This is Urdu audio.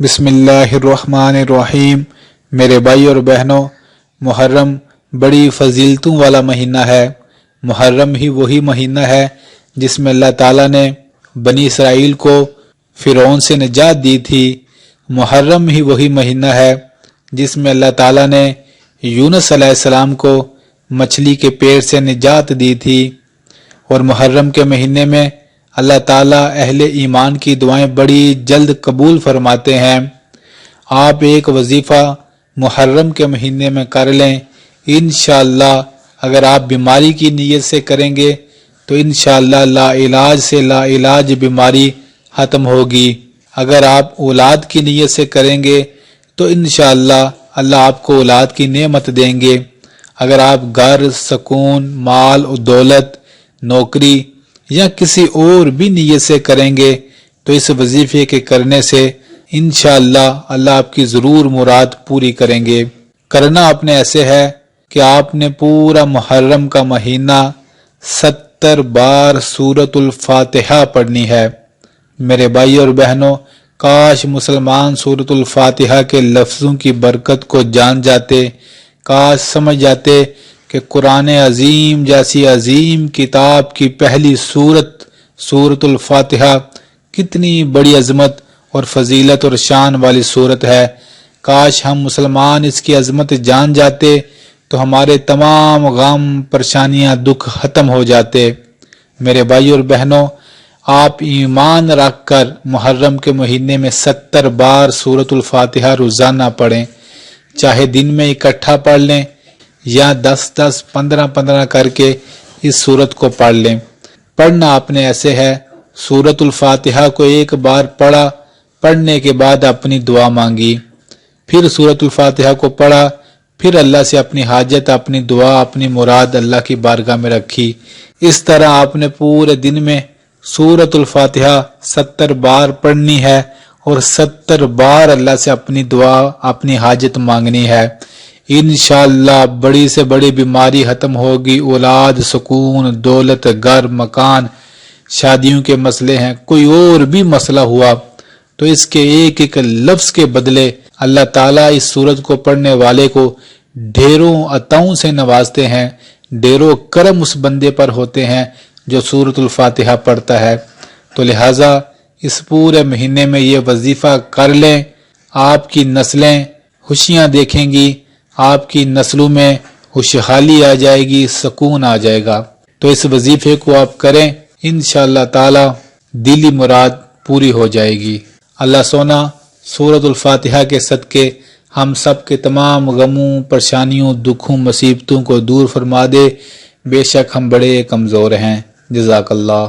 بسم اللہ الرحمن الرحیم۔ میرے بھائی اور بہنوں، محرم بڑی فضیلتوں والا مہینہ ہے۔ محرم ہی وہی مہینہ ہے جس میں اللہ تعالیٰ نے بنی اسرائیل کو فرعون سے نجات دی تھی۔ محرم ہی وہی مہینہ ہے جس میں اللہ تعالیٰ نے یونس علیہ السلام کو مچھلی کے پیٹ سے نجات دی تھی۔ اور محرم کے مہینے میں اللہ تعالیٰ اہل ایمان کی دعائیں بڑی جلد قبول فرماتے ہیں۔ آپ ایک وظیفہ محرم کے مہینے میں کر لیں، انشاءاللہ اگر آپ بیماری کی نیت سے کریں گے تو انشاءاللہ لا علاج سے لا علاج بیماری ختم ہوگی۔ اگر آپ اولاد کی نیت سے کریں گے تو انشاءاللہ اللہ آپ کو اولاد کی نعمت دیں گے۔ اگر آپ گھر، سکون، مال و دولت، نوکری یا کسی اور بھی نیت سے کریں گے تو اس وظیفے کے کرنے سے انشاءاللہ اللہ آپ کی ضرور مراد پوری کریں گے۔ کرنا آپ نے ایسے ہے کہ آپ نے پورا محرم کا مہینہ 70 بار سورۃ الفاتحہ پڑھنی ہے۔ میرے بھائی اور بہنوں، کاش مسلمان سورۃ الفاتحہ کے لفظوں کی برکت کو جان جاتے، کاش سمجھ جاتے کہ قرآن عظیم جیسی عظیم کتاب کی پہلی سورۃ الفاتحہ کتنی بڑی عظمت اور فضیلت اور شان والی سورت ہے۔ کاش ہم مسلمان اس کی عظمت جان جاتے تو ہمارے تمام غم، پریشانیاں، دکھ ختم ہو جاتے۔ میرے بھائی اور بہنوں، آپ ایمان رکھ کر محرم کے مہینے میں 70 بار سورۃ الفاتحہ روزانہ پڑھیں، چاہے دن میں اکٹھا پڑھ لیں یا 10-10، 15-15 کر کے اس سورت کو پڑھ لیں۔ پڑھنا آپ نے ایسے ہے، سورۃ الفاتحہ کو ایک بار پڑھا، پڑھنے کے بعد اپنی دعا مانگی، پھر سورۃ الفاتحہ کو پڑھا، پھر اللہ سے اپنی حاجت، اپنی دعا، اپنی مراد اللہ کی بارگاہ میں رکھی۔ اس طرح آپ نے پورے دن میں سورۃ الفاتحہ 70 بار پڑھنی ہے اور 70 بار اللہ سے اپنی دعا، اپنی حاجت مانگنی ہے۔ انشاءاللہ بڑی سے بڑی بیماری ختم ہوگی، اولاد، سکون، دولت، گھر، مکان، شادیوں کے مسئلے ہیں، کوئی اور بھی مسئلہ ہوا تو اس کے ایک ایک لفظ کے بدلے اللہ تعالیٰ اس سورت کو پڑھنے والے کو ڈھیروں عطاؤں سے نوازتے ہیں، ڈھیروں کرم اس بندے پر ہوتے ہیں جو سورۃ الفاتحہ پڑھتا ہے۔ تو لہٰذا اس پورے مہینے میں یہ وظیفہ کر لیں، آپ کی نسلیں خوشیاں دیکھیں گی، آپ کی نسلوں میں خوشحالی آ جائے گی، سکون آ جائے گا۔ تو اس وظیفے کو آپ کریں، انشاءاللہ تعالی دلی مراد پوری ہو جائے گی۔ اللہ سونا سورۃ الفاتحہ کے صدقے ہم سب کے تمام غموں، پریشانیوں، دکھوں، مصیبتوں کو دور فرما دے۔ بے شک ہم بڑے کمزور ہیں۔ جزاک اللہ۔